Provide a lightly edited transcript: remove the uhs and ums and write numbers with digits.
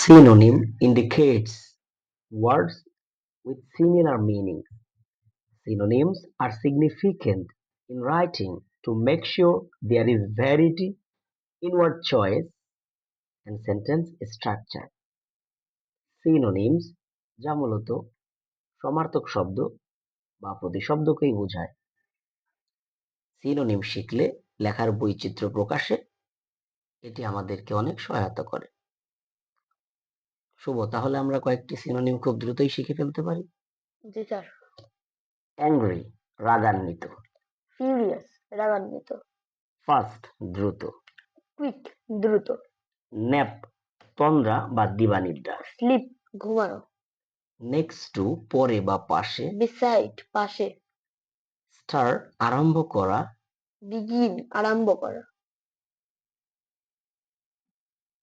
Synonym indicates words with similar meanings. Synonyms are significant in writing to make sure there is variety in word choice and sentence structure. Synonyms যা মূলত সমার্থক শব্দ বা প্রতিশব্দকেই বোঝায়। Synonym শিখলে লেখার বৈচিত্র্য প্রকাশে এটি আমাদেরকে অনেক সহায়তা করে। শুভ, তাহলে আমরা কয়েকটি সিনোনিম খুব দ্রুতই শিখে ফেলতে পারি। জি স্যার। অ্যাংরি রাগান্বিত, ফিউরিয়াস রাগান্বিত, ফাস্ট দ্রুত, কুইক দ্রুত, ন্যাপ তন্দ্রা বা দিবানিদ্রা, স্লিপ ঘুমানো, নেক্সট টু পরে বা পাশে, বিসাইড পাশে, স্টার্ট আরম্ভ করা, বিগিন আরম্ভ করা,